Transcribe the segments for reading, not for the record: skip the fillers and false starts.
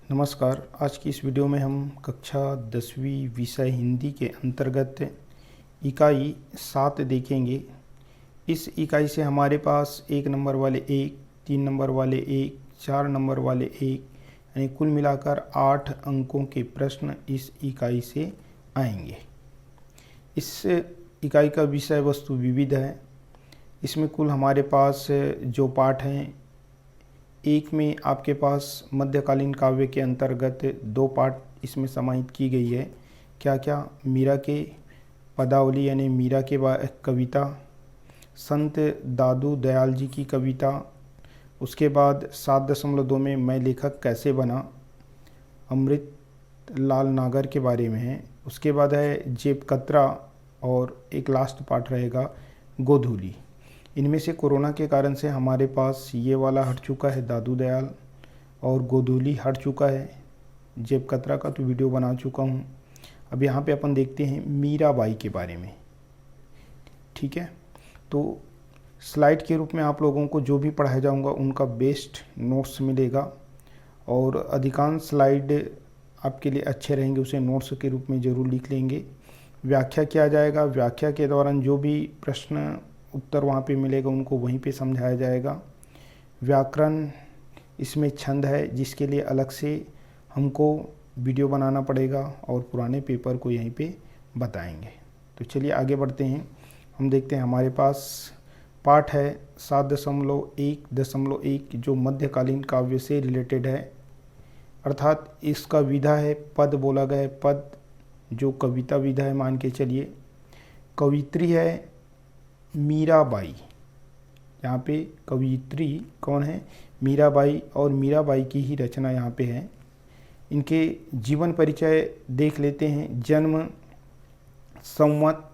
नमस्कार। आज की इस वीडियो में हम कक्षा 10वीं विषय हिंदी के अंतर्गत इकाई 7 देखेंगे। इस इकाई से हमारे पास 1 नंबर वाले 1, 3 नंबर वाले 1, 4 नंबर वाले 1 यानी कुल मिलाकर 8 अंकों के प्रश्न इस इकाई से आएंगे। इस इकाई का विषय वस्तु विविध है। इसमें कुल हमारे पास जो पाठ हैं, एक में आपके पास मध्यकालीन काव्य के अंतर्गत 2 पाठ इसमें समाहित की गई है। क्या क्या? मीरा के पदावली यानी मीरा के कविता, संत दादू दयाल जी की कविता, उसके बाद 7.2 में मैं लेखक कैसे बना, अमृत लाल नागर के बारे में है। उसके बाद है जेब कतरा और एक लास्ट पार्ट रहेगा गोधूली। इनमें से कोरोना के कारण से हमारे पास ये वाला हट चुका है दादू दयाल, और गोधूली हट चुका है। जेब कतरा का तो वीडियो बना चुका हूँ। अब यहाँ पे अपन देखते हैं मीराबाई के बारे में। ठीक है, तो स्लाइड के रूप में आप लोगों को जो भी पढ़ाया जाऊँगा उनका बेस्ट नोट्स मिलेगा, और अधिकांश स्लाइड आपके लिए अच्छे रहेंगे, उसे नोट्स के रूप में ज़रूर लिख लेंगे। व्याख्या किया जाएगा। व्याख्या के दौरान जो भी प्रश्न उत्तर वहाँ पे मिलेगा उनको वहीं पे समझाया जाएगा। व्याकरण, इसमें छंद है जिसके लिए अलग से हमको वीडियो बनाना पड़ेगा और पुराने पेपर को यहीं पे बताएंगे। तो चलिए आगे बढ़ते हैं। हम देखते हैं हमारे पास पाठ है 7.1.1 जो मध्यकालीन काव्य से रिलेटेड है, अर्थात इसका विधा है पद बोला गया है। पद जो कविता विधा है मान के चलिए। कवित्री है मीराबाई। यहाँ पे कवित्री कौन है? मीराबाई, और मीराबाई की ही रचना यहाँ पे है। इनके जीवन परिचय देख लेते हैं। जन्म संवत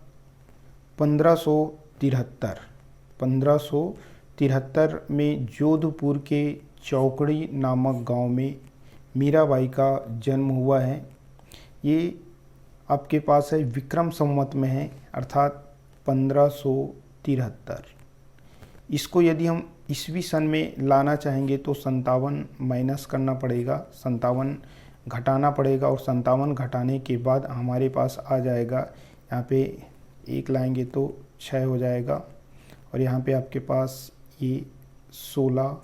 1573 में जोधपुर के चौकड़ी नामक गांव में मीराबाई का जन्म हुआ है। ये आपके पास है विक्रम संवत में है, अर्थात 1573। इसको यदि हम ईस्वी सन में लाना चाहेंगे तो 57 माइनस करना पड़ेगा, 57 घटाना पड़ेगा, और 57 घटाने के बाद हमारे पास आ जाएगा, यहाँ पे 1 लाएंगे तो 6 हो जाएगा, और यहाँ पे आपके पास ये 16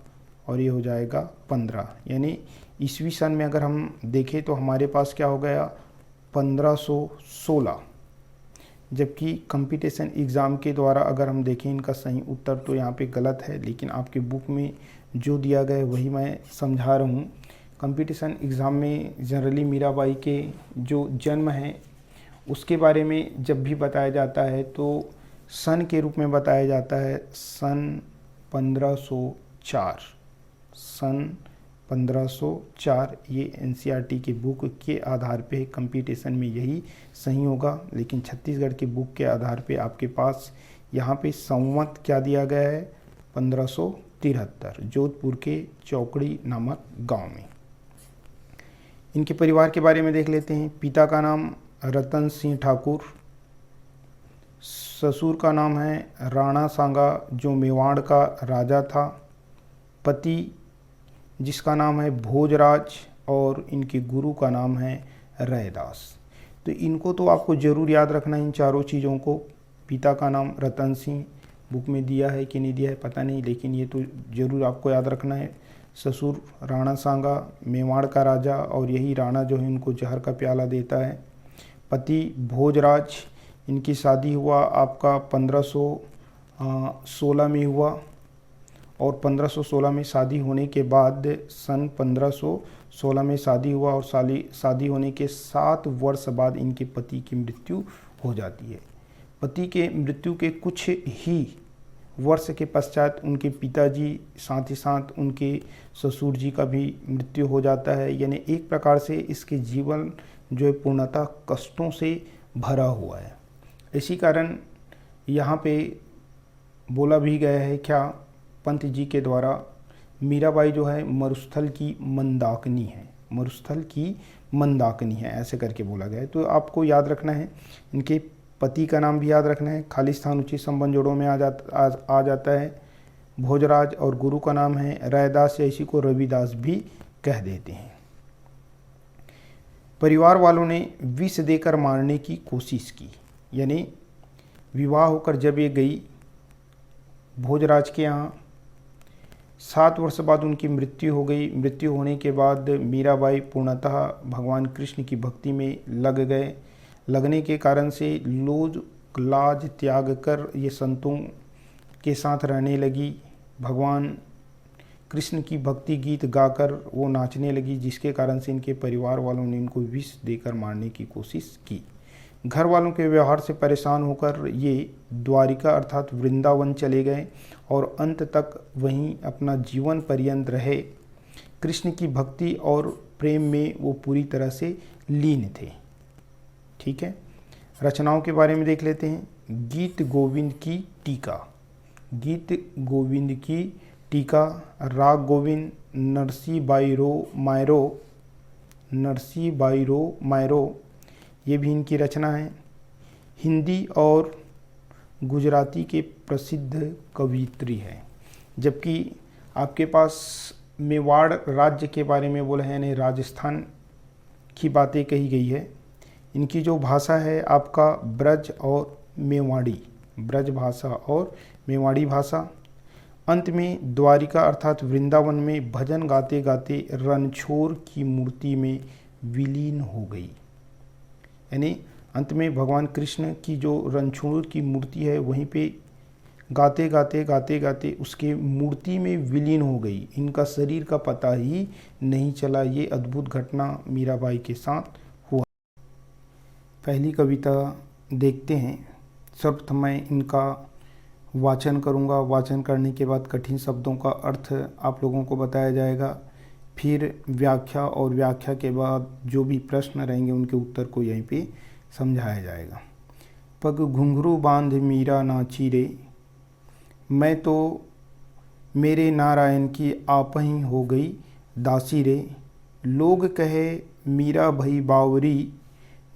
और ये हो जाएगा 15। यानी ईस्वी सन में अगर हम देखें तो हमारे पास क्या हो गया 1516। जबकि कंपटीशन एग्ज़ाम के द्वारा अगर हम देखें इनका सही उत्तर तो यहाँ पे गलत है, लेकिन आपके बुक में जो दिया गया है वही मैं समझा रहा हूँ। कंपटीशन एग्ज़ाम में जनरली मीराबाई के जो जन्म है उसके बारे में जब भी बताया जाता है तो सन के रूप में बताया जाता है, सन 1504। सन 1504 ये एनसीईआरटी की बुक के आधार पे कंपटीशन में यही सही होगा, लेकिन छत्तीसगढ़ की बुक के आधार पे आपके पास यहाँ पे संवत क्या दिया गया है 1573, जोधपुर के चौकड़ी नामक गांव में। इनके परिवार के बारे में देख लेते हैं। पिता का नाम रतन सिंह ठाकुर, ससुर का नाम है राणा सांगा जो मेवाड़ का राजा था, पति जिसका नाम है भोजराज, और इनके गुरु का नाम है रैदास। तो इनको तो आपको ज़रूर याद रखना है इन चारों चीज़ों को। पिता का नाम रतन सिंह, बुक में दिया है कि नहीं दिया है पता नहीं, लेकिन ये तो ज़रूर आपको याद रखना है। ससुर राणा सांगा मेवाड़ का राजा, और यही राणा जो है इनको जहर का प्याला देता है। पति भोजराज, इनकी शादी हुआ आपका 1516 में हुआ, और 1516 में शादी होने के बाद सन 1516 में शादी हुआ, और शादी होने के 7 वर्ष बाद इनके पति की मृत्यु हो जाती है। पति के मृत्यु के कुछ ही वर्ष के पश्चात उनके पिताजी साथ ही साथ उनके ससुर जी का भी मृत्यु हो जाता है। यानी एक प्रकार से इसके जीवन जो है पूर्णतः कष्टों से भरा हुआ है। इसी कारण यहाँ पे बोला भी गया है क्या पंत जी के द्वारा, मीराबाई जो है मरुस्थल की मंदाकिनी है, मरुस्थल की मंदाकिनी है, ऐसे करके बोला गया है। तो आपको याद रखना है, इनके पति का नाम भी याद रखना है। खाली स्थान उचित संबंध जोड़ों में आ जाता है भोजराज, और गुरु का नाम है रैदास, या इसी को रविदास भी कह देते हैं। परिवार वालों ने विष देकर मारने की कोशिश की। यानी विवाह होकर जब ये गई भोजराज के यहाँ, 7 वर्ष बाद उनकी मृत्यु हो गई। मृत्यु होने के बाद मीराबाई पूर्णतः भगवान कृष्ण की भक्ति में लग गए। लगने के कारण से लोग लाज त्याग कर ये संतों के साथ रहने लगी। भगवान कृष्ण की भक्ति गीत गाकर वो नाचने लगी, जिसके कारण से इनके परिवार वालों ने इनको विष देकर मारने की कोशिश की। घर वालों के व्यवहार से परेशान होकर ये द्वारिका अर्थात वृंदावन चले गए और अंत तक वहीं अपना जीवन पर्यंत रहे। कृष्ण की भक्ति और प्रेम में वो पूरी तरह से लीन थे। ठीक है, रचनाओं के बारे में देख लेते हैं। गीत गोविंद की टीका। गीत गोविंद की टीका, राग गोविंद, नरसी बाईरो मायरो, ये भी इनकी रचना है। हिंदी और गुजराती के प्रसिद्ध कवियत्री है। जबकि आपके पास मेवाड़ राज्य के बारे में बोला है, यानी राजस्थान की बातें कही गई है। इनकी जो भाषा है आपका ब्रज और मेवाड़ी, ब्रज भाषा और मेवाड़ी भाषा। अंत में द्वारिका अर्थात वृंदावन में भजन गाते गाते रणछोड़ की मूर्ति में विलीन हो गई। यानी अंत में भगवान कृष्ण की जो रणछोड़ की मूर्ति है वहीं पे गाते गाते उसके मूर्ति में विलीन हो गई। इनका शरीर का पता ही नहीं चला। ये अद्भुत घटना मीराबाई के साथ हुआ। पहली कविता देखते हैं। सर्वप्रथम मैं इनका वाचन करूंगा। वाचन करने के बाद कठिन शब्दों का अर्थ आप लोगों को बताया जाएगा। फिर व्याख्या, और व्याख्या के बाद जो भी प्रश्न रहेंगे उनके उत्तर को यहीं पे समझाया जाएगा। पग घुंघरू बांध मीरा नाची रे, मैं तो मेरे नारायण की आप ही हो गई दासी रे। लोग कहे मीरा भई बावरी,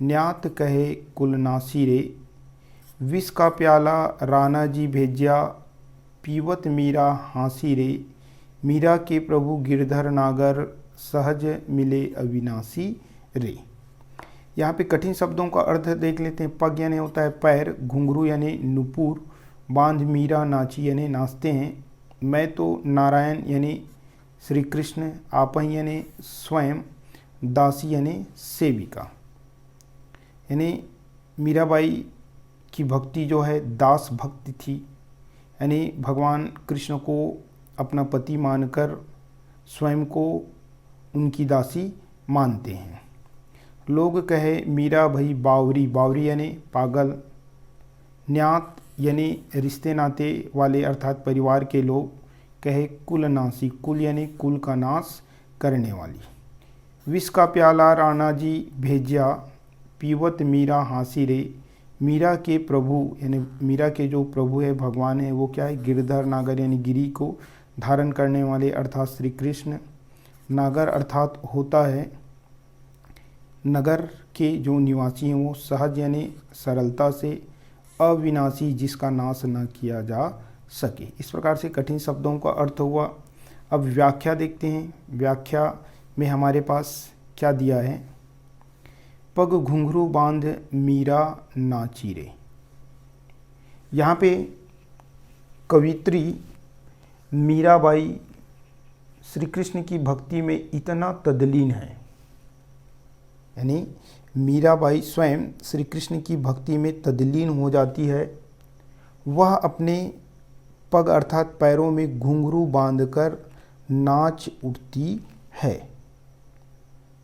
न्यात कहे कुलनासी रे। विष का प्याला राणा जी भेज्या, पीवत मीरा हाँसी रे। मीरा के प्रभु गिरधर नागर, सहज मिले अविनाशी रे। यहाँ पे कठिन शब्दों का अर्थ देख लेते हैं। पग यानी होता है पैर, घुंघरू यानी नुपुर, बांध मीरा नाची यानी नाचते हैं, मैं तो नारायण यानी श्री कृष्ण, आप ही यानी स्वयं, दासी यानी सेविका। यानी मीराबाई की भक्ति जो है दास भक्ति थी। यानी भगवान कृष्ण को अपना पति मानकर स्वयं को उनकी दासी मानते हैं। लोग कहे मीरा भई बावरी, बावरी यानी पागल, न्यात यानी रिश्ते नाते वाले अर्थात परिवार के लोग, कहे कुलनासी, कुल यानी कुल का नाश करने वाली। विष का प्याला राणा जी भेज्या, पीवत मीरा हाँसी रे। मीरा के प्रभु यानी मीरा के जो प्रभु है, भगवान है, वो क्या है, गिरधर नागर यानी गिरी को धारण करने वाले अर्थात श्री कृष्ण। नागर अर्थात होता है नगर के जो निवासी हैं, वो सहज यानी सरलता से, अविनाशी जिसका नाश न किया जा सके। इस प्रकार से कठिन शब्दों का अर्थ हुआ। अब व्याख्या देखते हैं। व्याख्या में हमारे पास क्या दिया है। पग घुंघरू बांध मीरा नाची रे। यहाँ पे कवित्री मीराबाई श्री कृष्ण की भक्ति में इतना तल्लीन है, यानी मीराबाई स्वयं श्री कृष्ण की भक्ति में तल्लीन हो जाती है। वह अपने पग अर्थात पैरों में घुंघरू बांधकर नाच उठती है।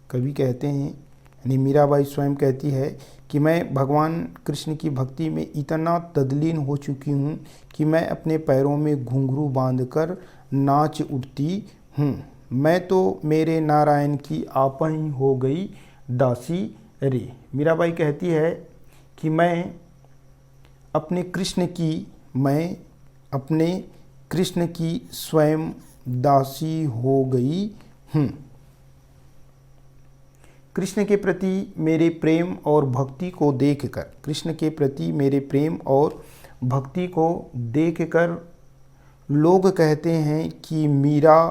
कवि कहते हैं, यानी मीराबाई स्वयं कहती है कि मैं भगवान कृष्ण की भक्ति में इतना तल्लीन हो चुकी हूँ कि मैं अपने पैरों में घुंघरू बांधकर नाच उठती हूँ। मैं तो मेरे नारायण की आप ही हो गई दासी रे। मीराबाई कहती है कि मैं अपने कृष्ण की स्वयं दासी हो गई हूँ। कृष्ण के प्रति मेरे प्रेम और भक्ति को देखकर, कृष्ण के प्रति मेरे प्रेम और भक्ति को देखकर लोग कहते हैं कि मीरा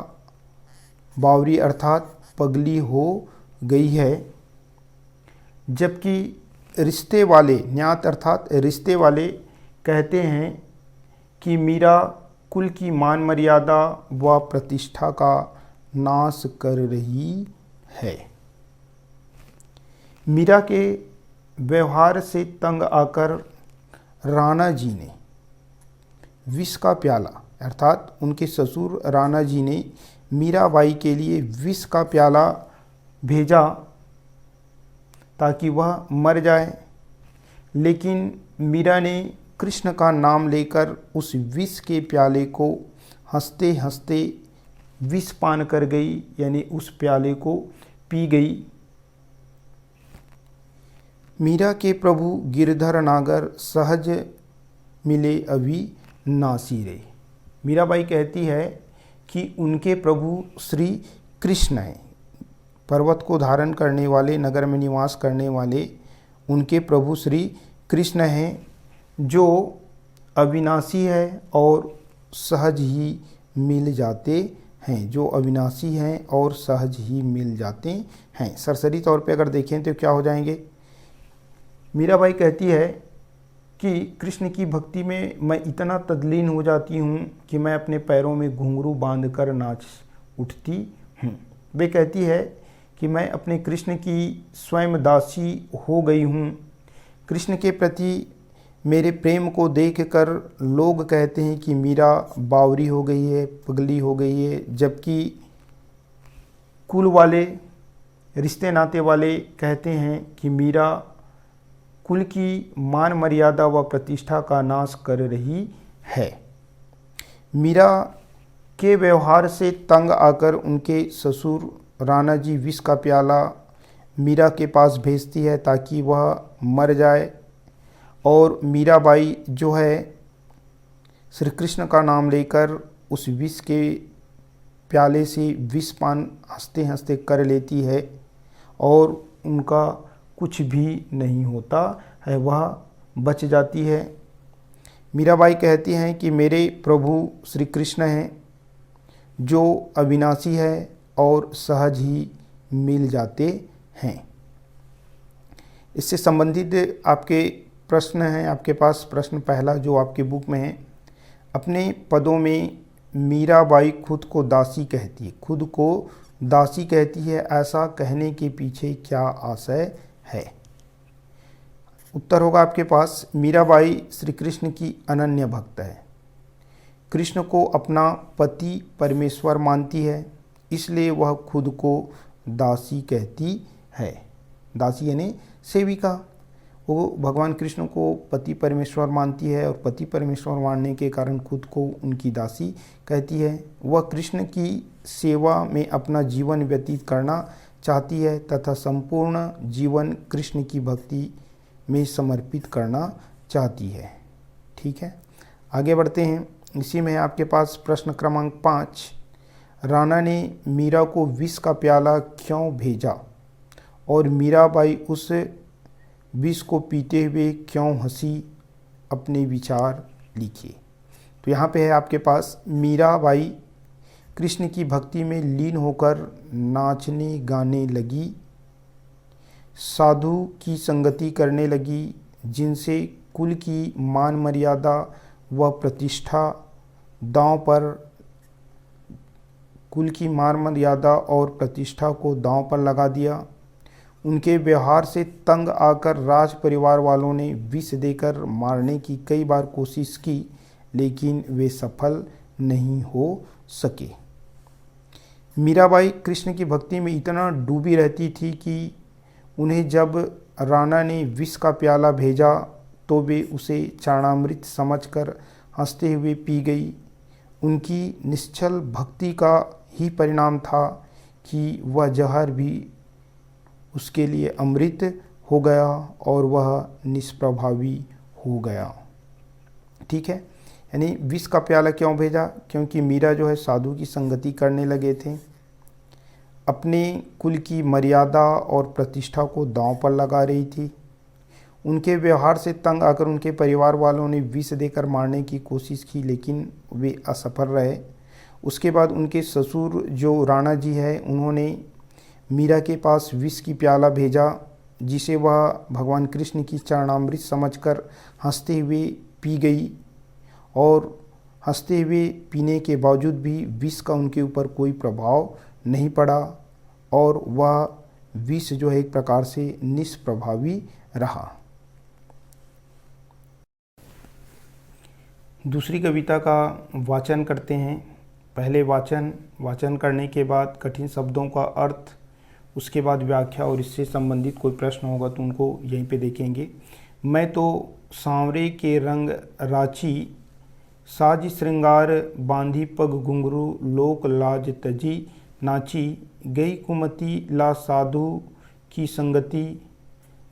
बावरी अर्थात पगली हो गई है। जबकि रिश्ते वाले, न्यात अर्थात रिश्ते वाले कहते हैं कि मीरा कुल की मान मर्यादा व प्रतिष्ठा का नाश कर रही है। मीरा के व्यवहार से तंग आकर राणा जी ने विष का प्याला, अर्थात उनके ससुर राणा जी ने मीराबाई के लिए विष का प्याला भेजा ताकि वह मर जाए, लेकिन मीरा ने कृष्ण का नाम लेकर उस विष के प्याले को हंसते हंसते विष पान कर गई, यानी उस प्याले को पी गई। मीरा के प्रभु गिरधर नागर सहज मिले अभी नासी रे। मीराबाई कहती है कि उनके प्रभु श्री कृष्ण हैं, पर्वत को धारण करने वाले, नगर में निवास करने वाले उनके प्रभु श्री कृष्ण हैं, जो अविनाशी है और सहज ही मिल जाते हैं, जो अविनाशी हैं और सहज ही मिल जाते हैं। सरसरी तौर पे अगर देखें तो क्या हो जाएंगे? मीराबाई कहती है कि कृष्ण की भक्ति में मैं इतना तल्लीन हो जाती हूँ कि मैं अपने पैरों में घुंघरू बांधकर नाच उठती हूँ। वे कहती है कि मैं अपने कृष्ण की स्वयं दासी हो गई हूँ। कृष्ण के प्रति मेरे प्रेम को देखकर लोग कहते हैं कि मीरा बावरी हो गई है, पगली हो गई है, जबकि कुल वाले, रिश्ते नाते वाले कहते हैं कि मीरा कुल की मान मर्यादा व प्रतिष्ठा का नाश कर रही है। मीरा के व्यवहार से तंग आकर उनके ससुर राणा जी विष का प्याला मीरा के पास भेजती है ताकि वह मर जाए, और मीराबाई जो है श्री कृष्ण का नाम लेकर उस विष के प्याले से विष पान हंसते हंसते कर लेती है और उनका कुछ भी नहीं होता है, वह बच जाती है। मीराबाई कहती हैं कि मेरे प्रभु श्री कृष्ण हैं, जो अविनाशी है और सहज ही मिल जाते हैं। इससे संबंधित आपके प्रश्न हैं, आपके पास प्रश्न पहला जो आपके बुक में है, अपने पदों में मीराबाई खुद को दासी कहती है, खुद को दासी कहती है, ऐसा कहने के पीछे क्या आशय है? उत्तर होगा आपके पास, मीराबाई श्री कृष्ण की अनन्य भक्त है, कृष्ण को अपना पति परमेश्वर मानती है, इसलिए वह खुद को दासी कहती है। दासी यानी सेविका। वो भगवान कृष्ण को पति परमेश्वर मानती है और पति परमेश्वर मानने के कारण खुद को उनकी दासी कहती है। वह कृष्ण की सेवा में अपना जीवन व्यतीत करना चाहती है तथा संपूर्ण जीवन कृष्ण की भक्ति में समर्पित करना चाहती है। ठीक है, आगे बढ़ते हैं। इसी में आपके पास प्रश्न क्रमांक 5, राणा ने मीरा को विष का प्याला क्यों भेजा और मीराबाई उस विष को पीते हुए क्यों हंसी? अपने विचार लिखिए। तो यहाँ पे है आपके पास, मीराबाई कृष्ण की भक्ति में लीन होकर नाचने गाने लगी, साधु की संगति करने लगी, जिनसे कुल की मान मर्यादा व प्रतिष्ठा दांव पर, कुल की मान मर्यादा और प्रतिष्ठा को दांव पर लगा दिया। उनके व्यवहार से तंग आकर राज परिवार वालों ने विष देकर मारने की कई बार कोशिश की, लेकिन वे सफल नहीं हो सके। मीराबाई कृष्ण की भक्ति में इतना डूबी रहती थी कि उन्हें जब राणा ने विष का प्याला भेजा तो वे उसे चाणामृत समझकर हंसते हुए पी गई। उनकी निश्चल भक्ति का ही परिणाम था कि वह जहर भी उसके लिए अमृत हो गया और वह निष्प्रभावी हो गया। ठीक है, यानी विष का प्याला क्यों भेजा? क्योंकि मीरा जो है साधु की संगति करने लगे थे, अपने कुल की मर्यादा और प्रतिष्ठा को दांव पर लगा रही थी। उनके व्यवहार से तंग आकर उनके परिवार वालों ने विष देकर मारने की कोशिश की, लेकिन वे असफल रहे। उसके बाद उनके ससुर जो राणा जी है, उन्होंने मीरा के पास विष की प्याला भेजा, जिसे वह भगवान कृष्ण की चरणामृत समझकर हंसते हुए पी गई, और हंसते हुए पीने के बावजूद भी विष का उनके ऊपर कोई प्रभाव नहीं पड़ा, और वह विष जो है एक प्रकार से निष्प्रभावी रहा। दूसरी कविता का वाचन करते हैं। पहले वाचन करने के बाद कठिन शब्दों का अर्थ, उसके बाद व्याख्या और इससे संबंधित कोई प्रश्न होगा तो उनको यहीं पे देखेंगे। मैं तो सांवरे के रंग राची, साज श्रृंगार बांधी पग घुंघरू, लोक लाज तजी नाची, गई कुमति ला साधु की संगति,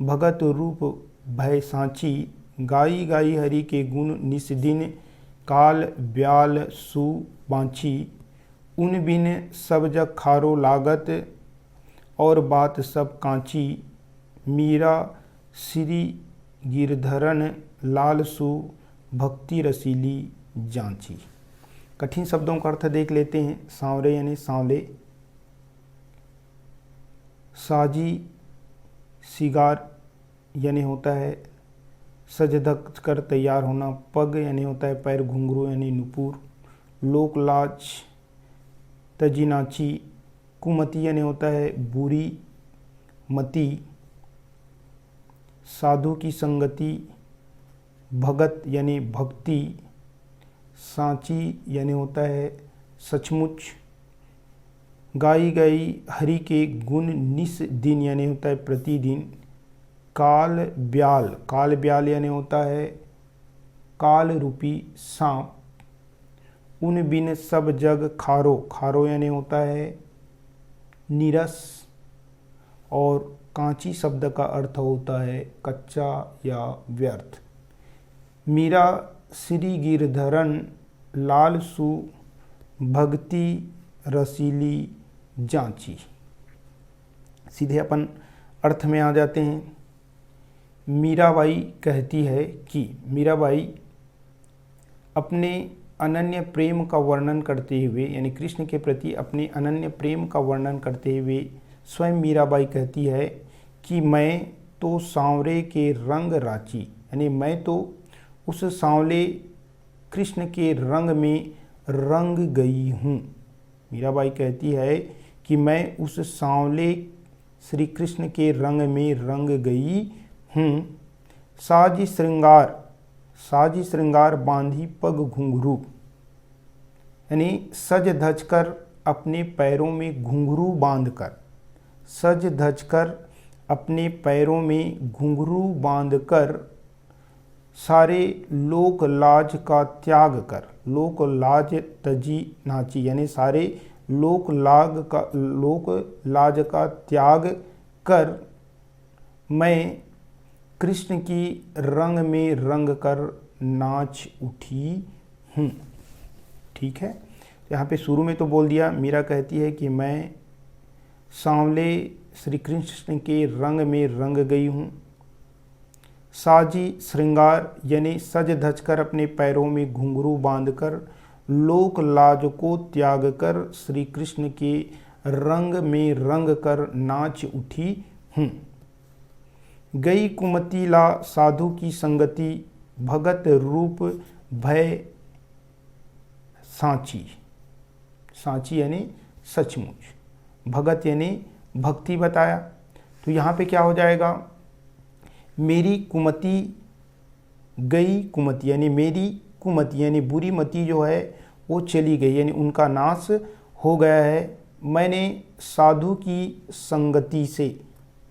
भगत रूप भय सांची, गाई गाई हरि के गुण निस दिन, काल ब्याल सु बाँची, उन बिन सब जग खारो लागत, और बात सब कांची, मीरा श्री गिरधरन लाल सु, भक्ति रसीली जांची। कठिन शब्दों का अर्थ देख लेते हैं। सांवरे यानी सांवले, साजी सिगार यानी होता है सज धज कर तैयार होना, पग यानी होता है पैर, घुंघरू यानी नुपुर, लोक लाज तजी नाची, कुमति यानी होता है बुरी मति, साधु की संगति, भगत यानी भक्ति, सांची यानी होता है सचमुच, गाई गई हरि के गुण निस दिन यानी होता है प्रतिदिन, काल ब्याल यानी होता है काल रूपी सांप, उन बिन सब जग खारो यानी होता है नीरस, और कांची शब्द का अर्थ होता है कच्चा या व्यर्थ। मीरा श्री गिरधरन लाल सु, भक्ति रसीली जांची। सीधे अपन अर्थ में आ जाते हैं। मीराबाई कहती है कि मीराबाई अपने अनन्य प्रेम का वर्णन करते हुए, यानी कृष्ण के प्रति अपने अनन्य प्रेम का वर्णन करते हुए स्वयं मीराबाई कहती है कि मैं तो सांवरे के रंग राची, यानी मैं तो उस सांवले कृष्ण के रंग में रंग गई हूँ। मीराबाई कहती है कि मैं उस सांवले श्री कृष्ण के रंग में रंग गई हूँ। साज श्रृंगार बांधी पग घुंघरू, यानी सज धज कर अपने पैरों में घुंघरू बांधकर, सज धज कर अपने पैरों में घुंघरू बांधकर, सारे लोक लाज का त्याग कर, लोक लाज तजी नाची, यानी सारे लोक लाज का त्याग कर मैं कृष्ण की रंग में रंग कर नाच उठी हूँ। ठीक है, यहाँ पे शुरू में तो बोल दिया, मीरा कहती है कि मैं सांवले श्री कृष्ण के रंग में रंग गई हूँ। साजी श्रृंगार यानी सज धज कर अपने पैरों में घुंघरू बांधकर, लोक लाज को त्याग कर श्री कृष्ण के रंग में रंग कर नाच उठी हूँ। गई कुमति ला साधु की संगति, भगत रूप भय सांची, सांची यानी सचमुच, भगत यानी भक्ति बताया। तो यहाँ पे क्या हो जाएगा, मेरी कुमति गई कुमति, यानी मेरी कुमति यानी बुरी मति जो है वो चली गई, यानी उनका नाश हो गया है। मैंने साधु की संगति से,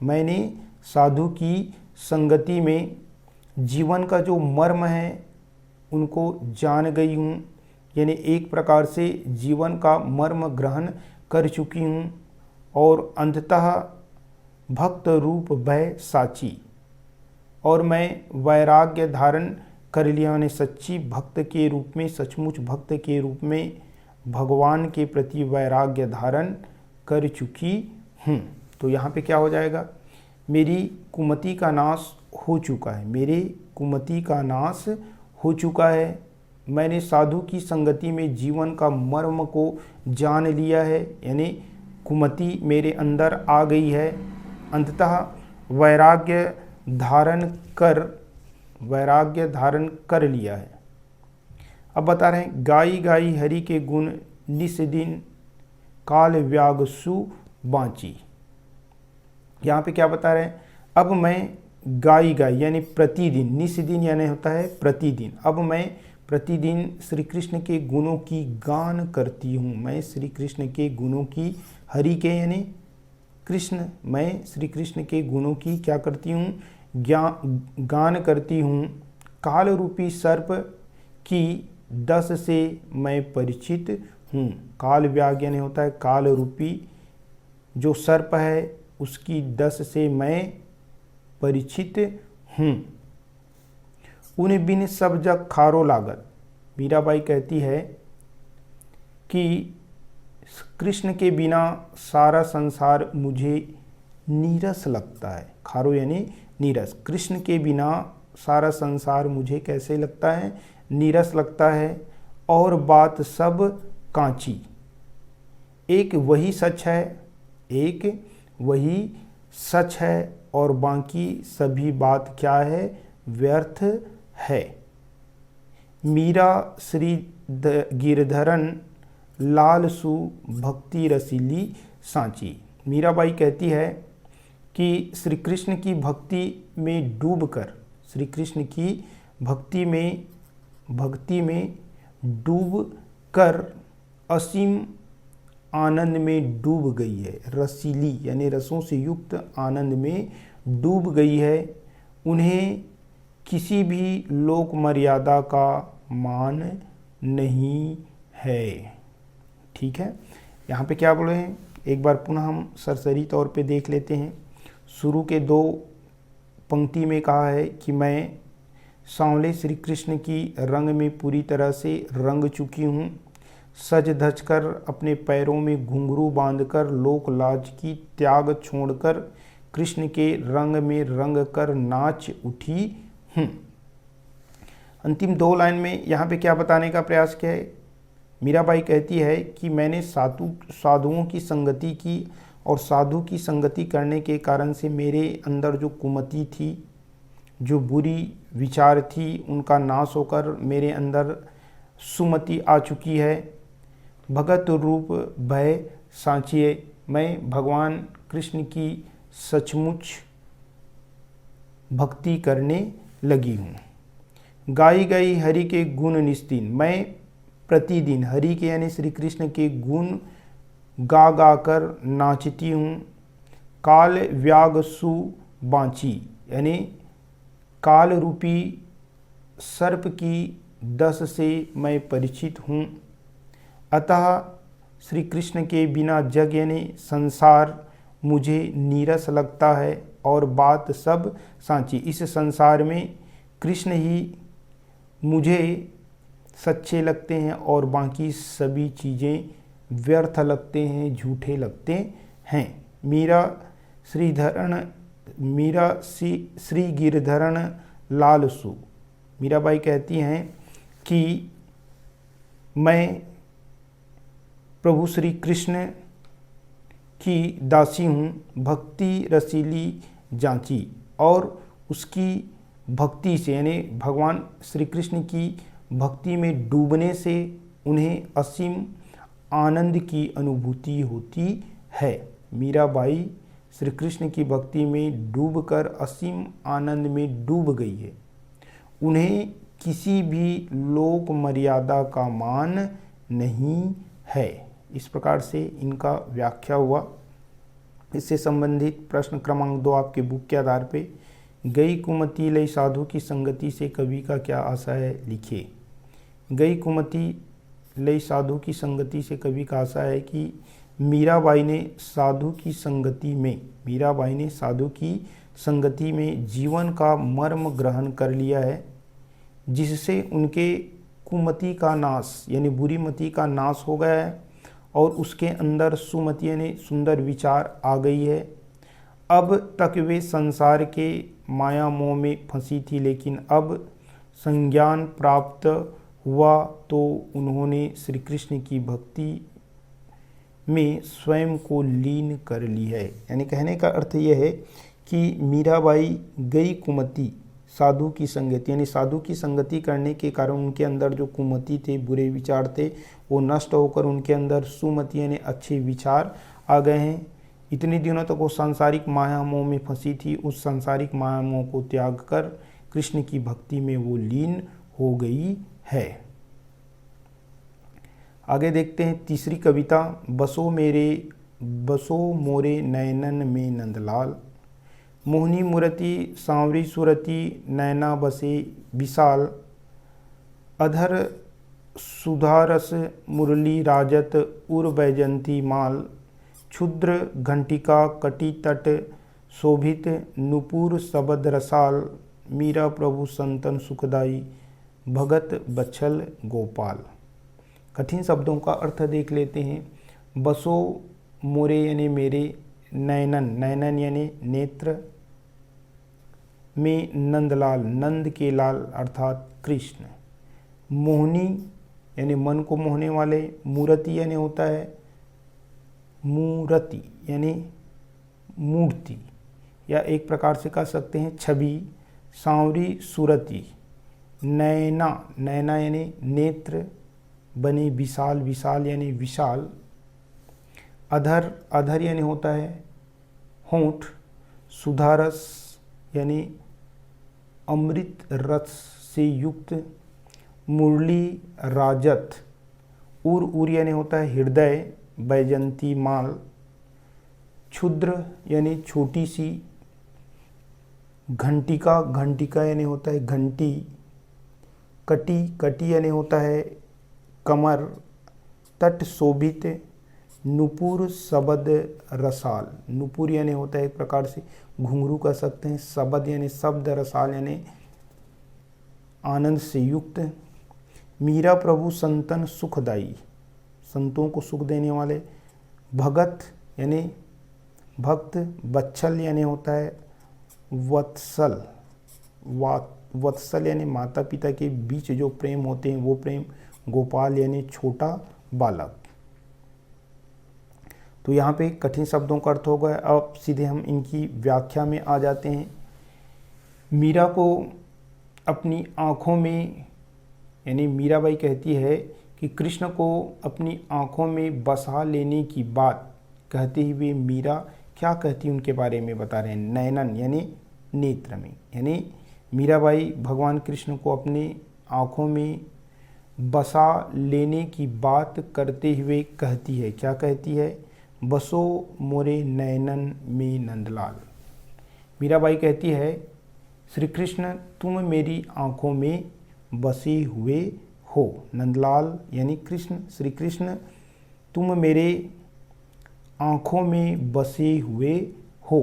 मैंने साधु की संगति में जीवन का जो मर्म है उनको जान गई हूँ, यानी एक प्रकार से जीवन का मर्म ग्रहण कर चुकी हूँ। और अंततः भक्त रूप भय साची, और मैं वैराग्य धारण कर लिया, यानी सच्ची भक्त के रूप में, सचमुच भक्त के रूप में भगवान के प्रति वैराग्य धारण कर चुकी हूँ। तो यहाँ पे क्या हो जाएगा, मेरी कुमति का नाश हो चुका है, मेरे कुमति का नाश हो चुका है। मैंने साधु की संगति में जीवन का मर्म को जान लिया है, यानी कुमति मेरे अंदर आ गई है। अंततः वैराग्य धारण कर लिया है। अब बता रहे हैं, गाई गाई हरि के गुण निस दिन काल व्याग सु बाँची। यहाँ पे क्या बता रहे हैं, अब मैं गाई यानी प्रतिदिन, निस दिन यानी होता है प्रतिदिन, अब मैं प्रतिदिन श्री कृष्ण के गुणों की गान करती हूँ। मैं श्री कृष्ण के गुणों की, हरि के यानी कृष्ण, मैं श्री कृष्ण के गुणों की क्या करती हूँ, गान करती हूँ। काल रूपी सर्प की दस से मैं परिचित हूँ। काल व्याग यानी होता है काल रूपी जो सर्प है उसकी दस से मैं परिचित हूँ। उन बिन सब जग खारो लागत। मीराबाई कहती है कि कृष्ण के बिना सारा संसार मुझे नीरस लगता है। खारो यानी नीरस। कृष्ण के बिना सारा संसार मुझे कैसे लगता है, नीरस लगता है। और बात सब कांची, एक वही सच है, एक वही सच है और बाकी सभी बात क्या है, व्यर्थ है। मीरा श्री गिरधरन लाल सु भक्ति रसीली सांची। मीराबाई कहती है कि श्री कृष्ण की भक्ति में डूबकर, श्री कृष्ण की भक्ति में डूब कर असीम आनंद में डूब गई है। रसीली यानी रसों से युक्त आनंद में डूब गई है। उन्हें किसी भी लोक मर्यादा का मान नहीं है। ठीक है, यहाँ पे क्या बोले हैं, एक बार पुनः हम सरसरी तौर पे देख लेते हैं। शुरू के दो पंक्ति में कहा है कि मैं सांवले श्री कृष्ण की रंग में पूरी तरह से रंग चुकी हूँ। सज धज कर अपने पैरों में घुंघरू बांधकर लोक लाज की त्याग छोड़कर कृष्ण के रंग में रंग कर नाच उठी हूँ। अंतिम दो लाइन में यहाँ पे क्या बताने का प्रयास किया है, मीराबाई कहती है कि मैंने साधुओं की संगति की और साधु की संगति करने के कारण से मेरे अंदर जो कुमति थी, जो बुरी विचार थी, उनका नाश होकर मेरे अंदर सुमति आ चुकी है। भगत रूप भय सांचिए, मैं भगवान कृष्ण की सचमुच भक्ति करने लगी हूँ। गाई गई हरि के गुण निस्तीन, मैं प्रतिदिन हरि के यानी श्री कृष्ण के गुण गा गा कर नाचती हूँ। काल व्याग सु बाँची यानी काल रूपी सर्प की दस से मैं परिचित हूँ। अतः श्री कृष्ण के बिना जग यानी संसार मुझे नीरस लगता है और बात सब सांची। इस संसार में कृष्ण ही मुझे सच्चे लगते हैं और बाकी सभी चीज़ें व्यर्थ लगते हैं, झूठे लगते हैं। मीरा श्री गिरधरण लालसु। मीराबाई कहती हैं कि मैं प्रभु श्री कृष्ण की दासी हूँ, भक्ति रसीली जांची, और उसकी भक्ति से यानी भगवान श्री कृष्ण की भक्ति में डूबने से उन्हें असीम आनंद की अनुभूति होती है। मीराबाई श्री कृष्ण की भक्ति में डूबकर असीम आनंद में डूब गई है। उन्हें किसी भी लोक मर्यादा का मान नहीं है। इस प्रकार से इनका व्याख्या हुआ। इससे संबंधित प्रश्न क्रमांक 2 आपके बुक के आधार पे, गई कुमति लई साधु की संगति से कवि का क्या आशा है, लिखिए। गई कुमति लई साधु की संगति से कवि का आशा है कि मीराबाई ने साधु की संगति में जीवन का मर्म ग्रहण कर लिया है, जिससे उनके कुमति का नाश यानी बुरी मति का नाश हो गया है और उसके अंदर सुमति यानी सुंदर विचार आ गई है। अब तक वे संसार के माया मोह में फंसी थी, लेकिन अब संज्ञान प्राप्त हुआ तो उन्होंने श्री कृष्ण की भक्ति में स्वयं को लीन कर ली है। यानी कहने का अर्थ यह है कि मीराबाई गई कुमति साधु की संगति, यानी साधु की संगति करने के कारण उनके अंदर जो कुमति थे, बुरे विचार थे, वो नष्ट होकर उनके अंदर सुमति यानी अच्छे विचार आ गए हैं। इतने दिनों तक वो सांसारिक माया मोह में फंसी थी, उस सांसारिक माया मोह को त्याग कर कृष्ण की भक्ति में वो लीन हो गई है। आगे देखते हैं तीसरी कविता, बसो मोरे नयनन में नंदलाल। मोहनी मूर्ति सांवरी सुरति नैना बसे विशाल। अधर सुधारस मुरली राजत उर बैजंती माल। क्षुद्र घंटिका कटी तट शोभित नुपुर सबद रसाल। मीरा प्रभु संतन सुखदाई भगत बच्छल गोपाल। कठिन शब्दों का अर्थ देख लेते हैं। बसो मोरे यानी मेरे, नयनन नयनन यानी नेत्र, में नंदलाल नंद के लाल अर्थात कृष्ण। मोहनी यानी मन को मोहने वाले, मूर्ति यानी होता है मूर्ति यानी मूर्ति या एक प्रकार से कह सकते हैं छवि। सांवरी सुरति, नैना नैना यानी नेत्र, बने विशाल विशाल यानी विशाल। अधर अधर यानी होता है होंठ। सुधारस यानी अमृत रस से युक्त। मुरली राजत, उर उर यानी होता है हृदय। बैजंती माल, क्षुद्र यानी छोटी सी। घंटिका घंटिका यानी होता है घंटी। कटी कटी यानी होता है कमर। तट शोभित, नुपुर सबद रसाल, नुपुर यानी होता है एक प्रकार से घुंघरू कह सकते हैं। सबद यानी शब्द, रसाल यानी आनंद से युक्त। मीरा प्रभु संतन सुखदाई, संतों को सुख देने वाले। भगत यानी भक्त। बच्छल यानी होता है वत्सल, वत्सल यानी माता पिता के बीच जो प्रेम होते हैं वो प्रेम। गोपाल यानी छोटा बालक। तो यहाँ पे कठिन शब्दों का अर्थ हो गया। अब सीधे हम इनकी व्याख्या में आ जाते हैं। मीरा को अपनी आँखों में, यानी मीराबाई कहती है कि कृष्ण को अपनी आँखों में बसा लेने की बात कहते हुए मीरा क्या कहती उनके बारे में बता रहे हैं। नयनन यानी नेत्र में, यानी मीराबाई भगवान कृष्ण को अपने आँखों में बसा लेने की बात करते हुए कहती है। क्या कहती है? बसो मोरे नयनन में नंदलाल। मीराबाई कहती है, श्री कृष्ण तुम मेरी आँखों में बसे हुए हो। नंदलाल यानी कृष्ण, श्री कृष्ण तुम मेरे आँखों में बसे हुए हो।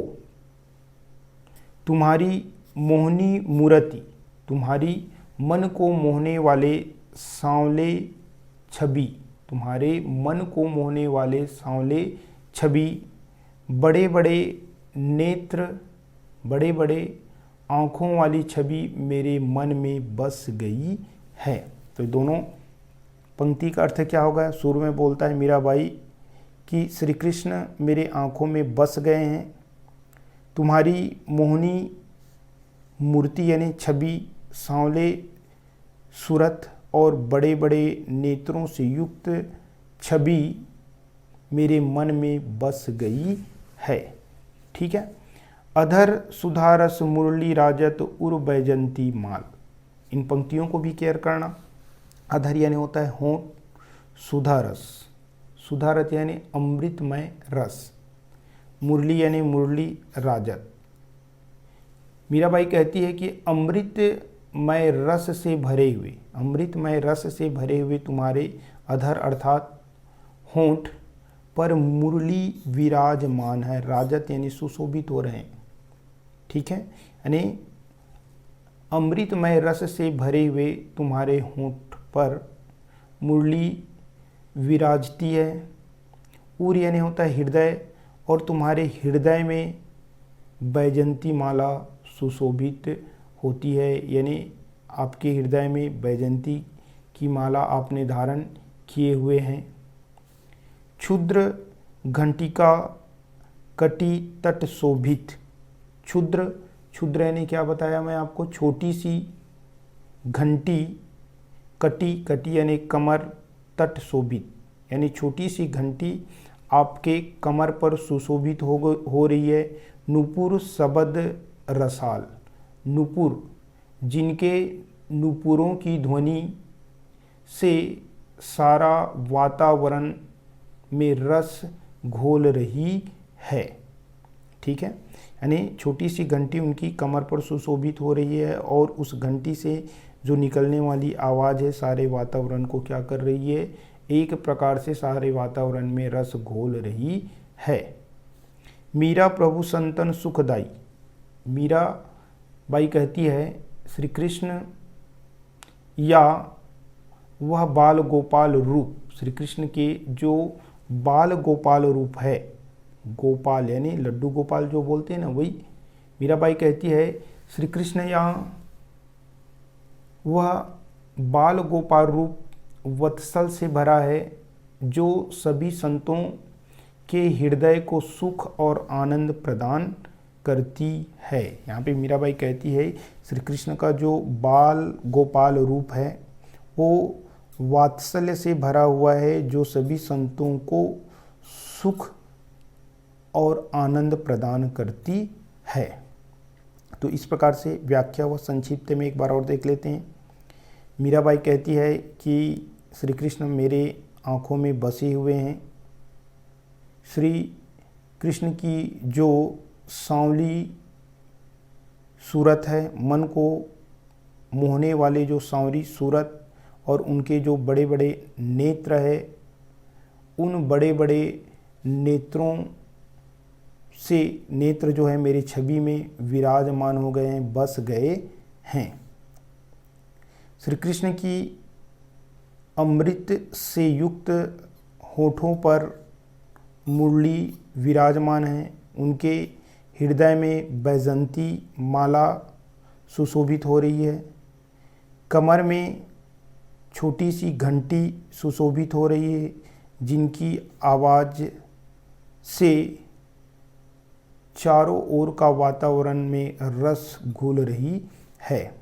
तुम्हारी मोहनी मूर्ति, तुम्हारी मन को मोहने वाले सांवले छवि, तुम्हारे मन को मोहने वाले सांवले छवि, बड़े बड़े नेत्र, बड़े बड़े आँखों वाली छवि मेरे मन में बस गई है। तो दोनों पंक्ति का अर्थ क्या होगा? शुरू में बोलता है मीराबाई कि श्री कृष्ण मेरे आँखों में बस गए हैं। तुम्हारी मोहनी मूर्ति यानी छवि, सांवले सूरत और बड़े बड़े नेत्रों से युक्त छवि मेरे मन में बस गई है। ठीक है। अधर सुधारस मुरली राजत उर बैजंती माल। इन पंक्तियों को भी केयर करना। अधर यानी होता है होंठ, सुधारस, सुधारत यानी अमृतमय रस, मुरली यानी मुरली राजत। मीराबाई कहती है कि अमृतमय रस से भरे हुए, अमृतमय रस से भरे हुए तुम्हारे अधर अर्थात होंठ पर मुरली विराजमान है। राजत यानी सुशोभित हो रहे हैं। ठीक है, यानी अमृतमय रस से भरे हुए तुम्हारे होंठ पर मुरली विराजती है। उर यानी होता है हृदय, और तुम्हारे हृदय में बैजंती माला सुशोभित होती है, यानी आपके हृदय में बैजंती की माला आपने धारण किए हुए हैं। क्षुद्र घंटिका कटी तट शोभित, क्षुद्र, क्षुद्र यानी क्या बताया मैं आपको, छोटी सी, घंटी, कटी, कटी यानी कमर, तट शोभित यानी छोटी सी घंटी आपके कमर पर सुशोभित हो रही है। नुपुर शबद रसाल, नुपुर जिनके नुपुरों की ध्वनि से सारा वातावरण में रस घोल रही है। ठीक है, यानी छोटी सी घंटी उनकी कमर पर सुशोभित हो रही है और उस घंटी से जो निकलने वाली आवाज़ है सारे वातावरण को क्या कर रही है, एक प्रकार से सारे वातावरण में रस घोल रही है। मीरा प्रभु संतन सुखदाई, मीरा बाई कहती है श्री कृष्ण या वह बाल गोपाल रूप, श्री कृष्ण के जो बाल गोपाल रूप है, गोपाल यानी लड्डू गोपाल जो बोलते हैं ना, वही मीराबाई कहती है श्री कृष्ण या वह बाल गोपाल रूप वत्सल से भरा है जो सभी संतों के हृदय को सुख और आनंद प्रदान करती है। यहाँ पे मीराबाई कहती है श्री कृष्ण का जो बाल गोपाल रूप है वो वात्सल्य से भरा हुआ है जो सभी संतों को सुख और आनंद प्रदान करती है। तो इस प्रकार से व्याख्या व संक्षिप्त में एक बार और देख लेते हैं। मीराबाई कहती है कि श्री कृष्ण मेरे आँखों में बसे हुए हैं। श्री कृष्ण की जो सांवली सूरत है, मन को मोहने वाले जो सांवरी सूरत और उनके जो बड़े बड़े नेत्र है, उन बड़े बड़े नेत्रों से नेत्र जो है मेरी छवि में विराजमान हो गए हैं, बस गए हैं। श्री कृष्ण की अमृत से युक्त होठों पर मुरली विराजमान है, उनके हृदय में बैजंती माला सुशोभित हो रही है, कमर में छोटी सी घंटी सुशोभित हो रही है जिनकी आवाज़ से चारों ओर का वातावरण में रस घुल रही है।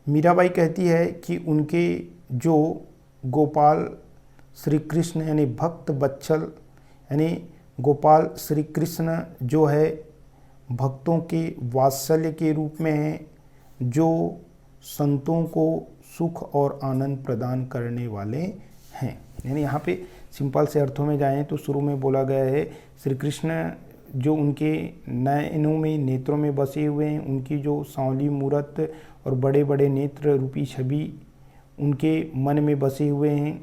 मीराबाई कहती है कि उनके जो गोपाल श्री कृष्ण यानी भक्त बत्सल यानी गोपाल श्री कृष्ण जो है भक्तों के वात्सल्य के रूप में है, जो संतों को सुख और आनंद प्रदान करने वाले हैं। यानी यहाँ पे सिंपल से अर्थों में जाएं तो शुरू में बोला गया है श्री कृष्ण जो उनके नयनों में नेत्रों में बसे हुए हैं, उनकी जो सांवली मूरत और बड़े बड़े नेत्र रूपी छवि उनके मन में बसे हुए हैं।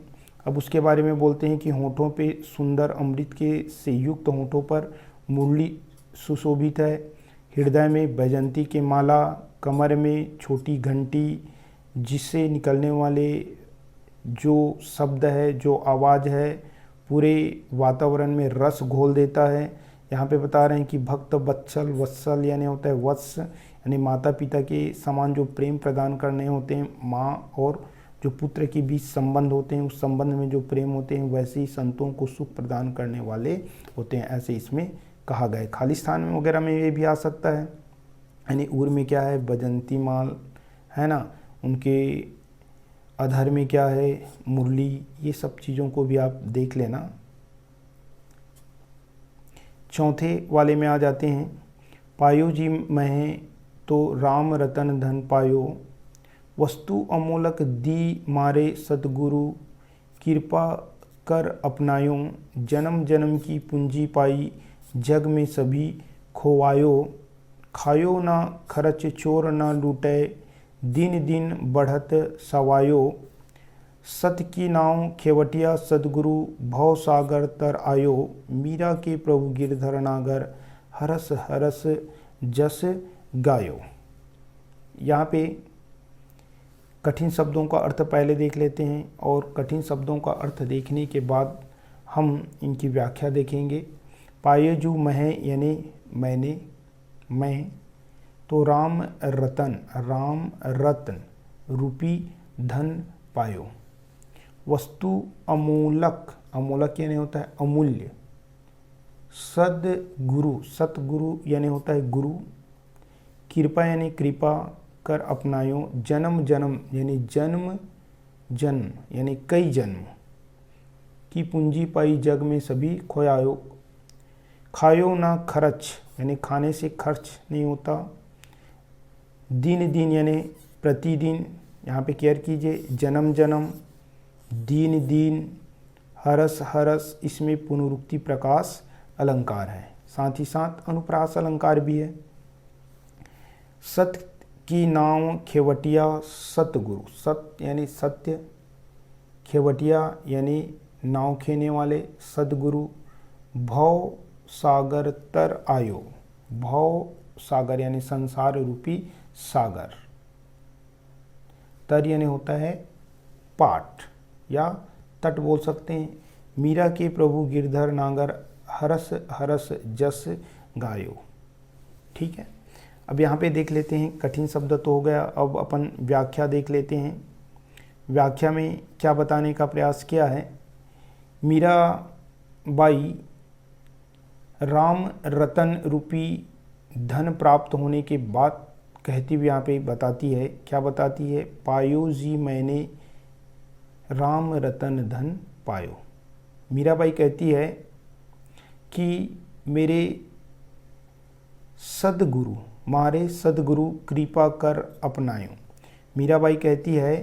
अब उसके बारे में बोलते हैं कि होठों पे सुंदर अमृत के से युक्त होठों पर मुरली सुशोभित है, हृदय में बैजंती के माला, कमर में छोटी घंटी जिससे निकलने वाले जो शब्द है, जो आवाज़ है, पूरे वातावरण में रस घोल देता है। यहाँ पे बता रहे हैं कि भक्त वत्सल, वत्सल यानी होता है वत्स यानी माता पिता के समान जो प्रेम प्रदान करने होते हैं, माँ और जो पुत्र के बीच संबंध होते हैं, उस संबंध में जो प्रेम होते हैं वैसे ही संतों को सुख प्रदान करने वाले होते हैं, ऐसे इसमें कहा गया है। खाली स्थान में वगैरह में ये भी आ सकता है। यानी उर में क्या है, बजंती माल है ना, उनके अधर में क्या है, मुरली, ये सब चीज़ों को भी आप देख लेना। चौथे वाले में आ जाते हैं, पायो जी महे तो राम रतन धन पायो, वस्तु अमोलक दी मारे सतगुरु, कृपा कर अपनायो, जन्म जन्म की पूंजी पाई, जग में सभी खोवायो, खायो ना खर्च चोर ना लूटे, दिन दिन बढ़त सवायो, सत की नाव खेवटिया सदगुरु, भव सागर तर आयो, मीरा के प्रभु गिरधर नागर, हरस हरस जस गायो। यहाँ पे कठिन शब्दों का अर्थ पहले देख लेते हैं और कठिन शब्दों का अर्थ देखने के बाद हम इनकी व्याख्या देखेंगे। पायजू महे यानी मैंने, मैं, तो राम रतन, राम रत्न रूपी धन पायो, वस्तु अमूलक, अमूलक यानी होता है अमूल्य, सदगुरु, सतगुरु यानी होता है गुरु, कृपा यानी कृपा कर अपनायो, जन्म जन्म यानी जन्म जन्म यानी कई जन्म, की पूंजी पाई जग में सभी खोयायो, खायो ना खर्च यानी खाने से खर्च नहीं होता, दिन दिन यानी प्रतिदिन, यहाँ पे केयर कीजिए, जन्म जन्म, दीन दीन, हरस हरस, इसमें पुनरुक्ति प्रकाश अलंकार है, साथ ही साथ अनुप्रास अलंकार भी है। सत की नाव खेवटिया सतगुरु, सत यानी सत्य, खेवटिया यानी नाव खेने वाले, सदगुरु, भव सागर तर आयो, भव सागर यानी संसार रूपी सागर, तर यानी होता है पाट या तट बोल सकते हैं। मीरा के प्रभु गिरधर नागर, हरस हरस जस गायो। ठीक है, अब यहाँ पे देख लेते हैं, कठिन शब्द तो हो गया, अब अपन व्याख्या देख लेते हैं। व्याख्या में क्या बताने का प्रयास किया है, मीरा बाई राम रतन रूपी धन प्राप्त होने के बाद कहती हुई यहाँ पे बताती है, क्या बताती है, पायो जी मैंने राम रतन धन पायो। मीराबाई कहती है कि मेरे सदगुरु, मारे सदगुरु कृपा कर अपनायो। मीराबाई कहती है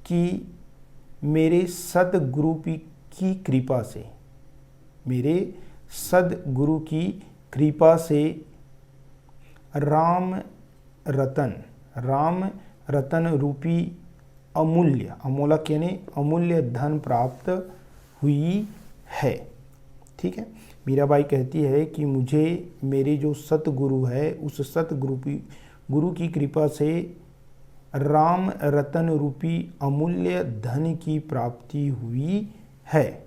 कि मेरे सदगुरु की कृपा से, मेरे सदगुरु की कृपा से राम रतन रूपी अमूल्य, अमूलक यानी अमूल्य धन प्राप्त हुई है। ठीक है, मीराबाई कहती है कि मुझे मेरे जो सतगुरु है उस गुरु की कृपा से राम रतन रूपी अमूल्य धन की प्राप्ति हुई है।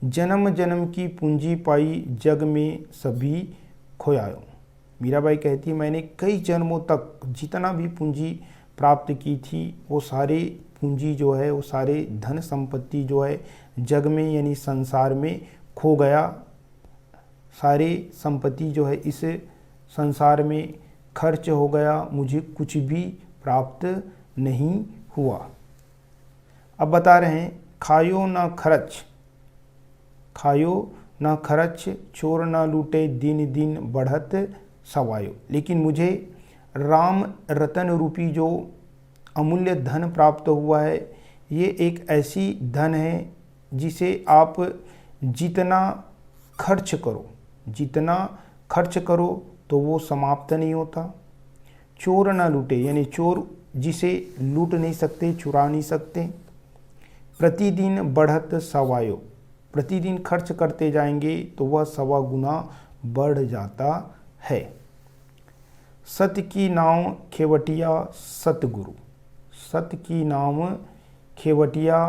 जन्म जन्म की पूंजी पाई जग में सभी खोयायो। मीराबाई कहती है मैंने कई जन्मों तक जितना भी पूंजी प्राप्त की थी वो सारे पूंजी जो है, वो सारे धन संपत्ति जो है जग में यानी संसार में खो गया। सारे संपत्ति जो है इस संसार में खर्च हो गया, मुझे कुछ भी प्राप्त नहीं हुआ। अब बता रहे हैं, खायो ना खर्च, खायो ना खर्च, चोर ना लूटे, दिन दिन बढ़त सवायो। लेकिन मुझे राम रतन रूपी जो अमूल्य धन प्राप्त हुआ है, ये एक ऐसी धन है जिसे आप जितना खर्च करो तो वो समाप्त नहीं होता। चोर ना लूटे यानी चोर जिसे लूट नहीं सकते, चुरा नहीं सकते। प्रतिदिन बढ़त सवायो, प्रतिदिन खर्च करते जाएंगे तो वह सवा गुना बढ़ जाता है। सत्य की नाव खेवटिया सतगुरु, सत्य की नाव खेवटिया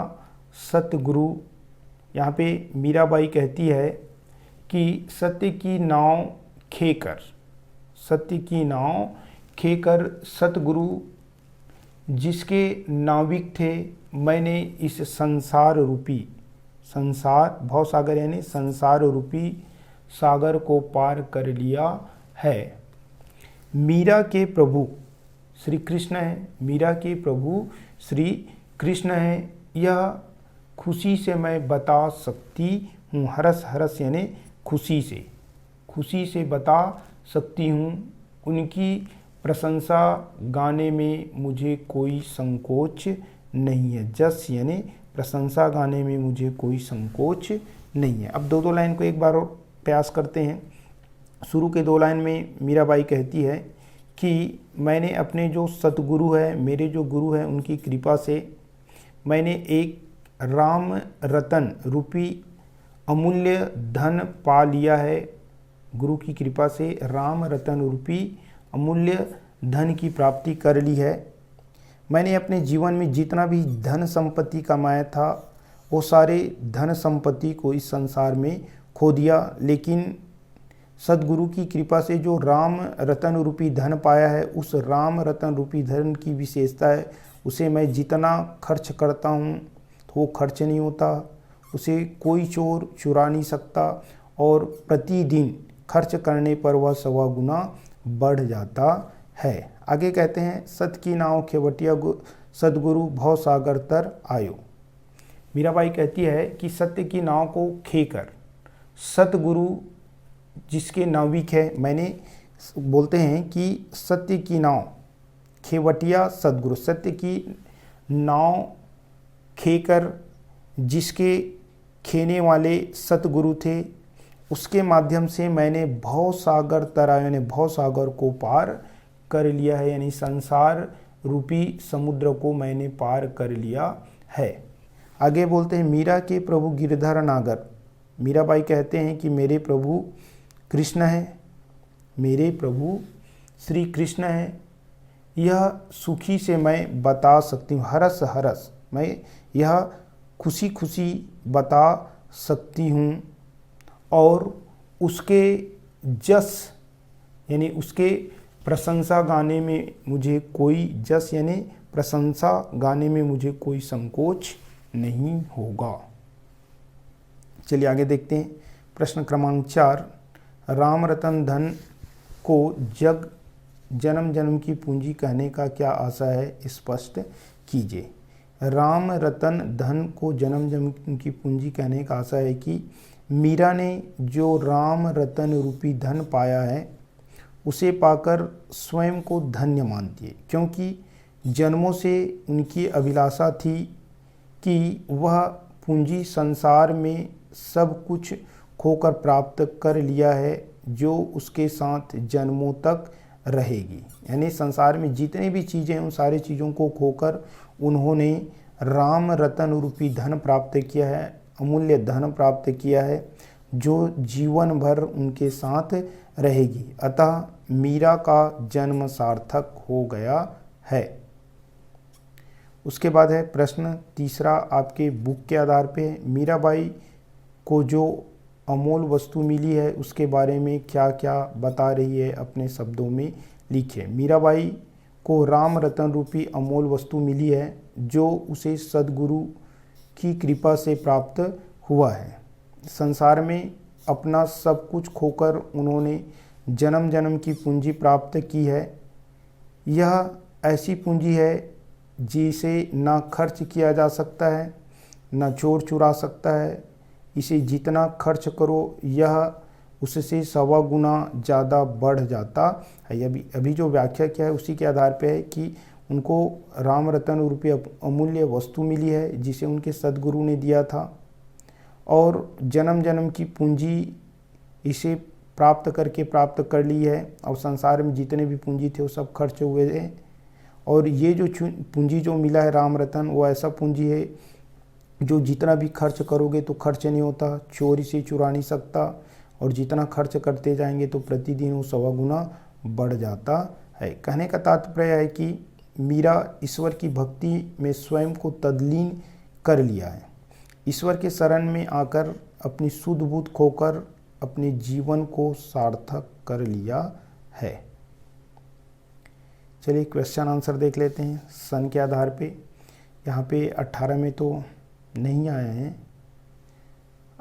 सतगुरु। यहाँ पे मीराबाई कहती है कि सत्य की नाव खेकर, सत्य की नाव खेकर सतगुरु जिसके नाविक थे, मैंने इस संसार रूपी, संसार भवसागर यानी संसार रूपी सागर को पार कर लिया है। मीरा के प्रभु श्री कृष्ण है, मीरा के प्रभु श्री कृष्ण है, यह खुशी से मैं बता सकती हूँ। हरस हरस यानी खुशी से बता सकती हूँ। उनकी प्रशंसा गाने में मुझे कोई संकोच नहीं है। जस यानी प्रशंसा गाने में मुझे कोई संकोच नहीं है। अब दो लाइन को एक बार और प्रयास करते हैं। शुरू के 2 लाइन में मीराबाई कहती है कि मैंने अपने जो सतगुरु है, मेरे जो गुरु हैं, उनकी कृपा से मैंने एक राम रतन रूपी अमूल्य धन पा लिया है। गुरु की कृपा से राम रतन रूपी अमूल्य धन की प्राप्ति कर ली है। मैंने अपने जीवन में जितना भी धन संपत्ति कमाया था वो सारे धन संपत्ति को इस संसार में खो दिया, लेकिन सदगुरु की कृपा से जो राम रतन रूपी धन पाया है, उस राम रतन रूपी धन की विशेषता है, उसे मैं जितना खर्च करता हूँ तो वो खर्च नहीं होता, उसे कोई चोर चुरा नहीं सकता और प्रतिदिन खर्च करने पर वह 1.25 गुना बढ़ जाता है। आगे कहते हैं सत की नाव खेवटिया सदगुरु भव सागर तर आयो। मीराबाई कहती है कि सत्य की नाव को खेकर सतगुरु जिसके नाविक है, मैंने बोलते हैं कि सत्य की नाव खेवटिया सदगुरु, सत्य की नाव खेकर जिसके खेने वाले सतगुरु थे, उसके माध्यम से मैंने भव सागर तराया, यानी भव सागर को पार कर लिया है, यानी संसार रूपी समुद्र को मैंने पार कर लिया है। आगे बोलते हैं मीरा के प्रभु गिरधर नागर। मीराबाई कहते हैं कि मेरे प्रभु कृष्ण है, मेरे प्रभु श्री कृष्ण है, यह सुखी से मैं बता सकती हूँ, हरस हरस मैं यह खुशी खुशी बता सकती हूँ, और उसके जस यानी उसके प्रशंसा गाने में मुझे कोई जस यानी प्रशंसा गाने में मुझे कोई संकोच नहीं होगा। चलिए आगे देखते हैं। प्रश्न क्रमांक 4, राम रतन धन को जन्म जन्म की पूंजी कहने का क्या आशय है, स्पष्ट कीजिए। राम रतन धन को जन्म जन्म की पूंजी कहने का आशय है कि मीरा ने जो राम रतन रूपी धन पाया है उसे पाकर स्वयं को धन्य मानती है, क्योंकि जन्मों से उनकी अभिलाषा थी कि वह पूंजी संसार में सब कुछ खोकर प्राप्त कर लिया है जो उसके साथ जन्मों तक रहेगी। यानी संसार में जितनी भी चीज़ें हैं उन सारी चीज़ों को खोकर उन्होंने राम रतन रूपी धन प्राप्त किया है, अमूल्य धन प्राप्त किया है जो जीवन भर उनके साथ रहेगी। अतः मीरा का जन्म सार्थक हो गया है। उसके बाद है प्रश्न तीसरा, आपके बुक के आधार पे मीराबाई को जो अमोल वस्तु मिली है उसके बारे में क्या क्या बता रही है, अपने शब्दों में लिखिए। मीराबाई को राम रतन रूपी अमोल वस्तु मिली है जो उसे सदगुरु की कृपा से प्राप्त हुआ है। संसार में अपना सब कुछ खोकर उन्होंने जन्म जन्म की पूंजी प्राप्त की है। यह ऐसी पूंजी है जिसे ना खर्च किया जा सकता है, ना चोर चुरा सकता है। इसे जितना खर्च करो यह उससे 1.25 गुना ज़्यादा बढ़ जाता है। अभी जो व्याख्या किया है उसी के आधार पे है कि उनको राम रतन रूपी अमूल्य वस्तु मिली है जिसे उनके सदगुरु ने दिया था, और जन्म जन्म की पूंजी इसे प्राप्त कर ली है, और संसार में जितने भी पूंजी थे वो सब खर्च हुए हैं। और ये जो पूंजी जो मिला है राम रतन, वो ऐसा पूंजी है जो जितना भी खर्च करोगे तो खर्च नहीं होता, चोरी से चुरा नहीं सकता, और जितना खर्च करते जाएंगे तो प्रतिदिन वो 1.25 गुना बढ़ जाता है। कहने का तात्पर्य है कि मीरा ईश्वर की भक्ति में स्वयं को तल्लीन कर लिया है। ईश्वर के शरण में आकर अपनी शुद्ध बुद्ध खोकर अपने जीवन को सार्थक कर लिया है। चलिए क्वेश्चन आंसर देख लेते हैं सन के आधार पे। यहाँ पे 18 में तो नहीं आए हैं।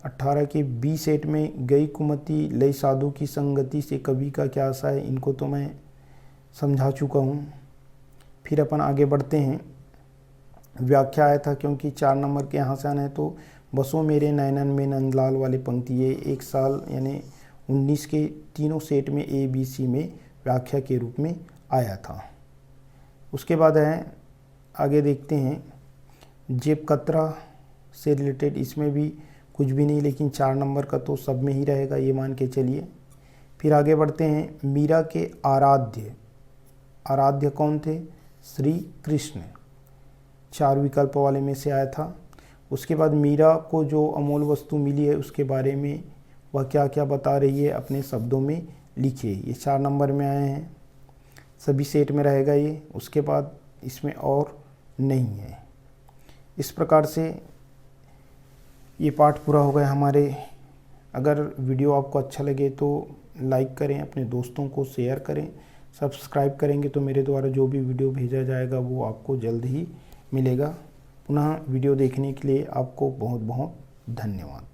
18 के बी सेट में गई कुमति लई साधु की संगति से कवि का क्या आशा है, इनको तो मैं समझा चुका हूँ। फिर अपन आगे बढ़ते हैं। व्याख्या आया था क्योंकि 4 नंबर के यहाँ से आना है, तो बसों मेरे नैनन में नंदलाल वाली पंक्ति ये एक साल यानी 19 के तीनों सेट में ए बी सी में व्याख्या के रूप में आया था। उसके बाद है आगे देखते हैं जेब कतरा से रिलेटेड, इसमें भी कुछ भी नहीं, लेकिन 4 नंबर का तो सब में ही रहेगा, ये मान के चलिए। फिर आगे बढ़ते हैं मीरा के आराध्य कौन थे, श्री कृष्ण, 4 विकल्प वाले में से आया था। उसके बाद मीरा को जो अमोल वस्तु मिली है उसके बारे में वह क्या क्या बता रही है, अपने शब्दों में लिखिए। ये 4 नंबर में आए हैं, सभी सेट में रहेगा ये। उसके बाद इसमें और नहीं है। इस प्रकार से ये पाठ पूरा हो गया हमारे। अगर वीडियो आपको अच्छा लगे तो लाइक करें, अपने दोस्तों को शेयर करें, सब्सक्राइब करेंगे तो मेरे द्वारा जो भी वीडियो भेजा जाएगा वो आपको जल्द ही मिलेगा। पुनः वीडियो देखने के लिए आपको बहुत बहुत धन्यवाद।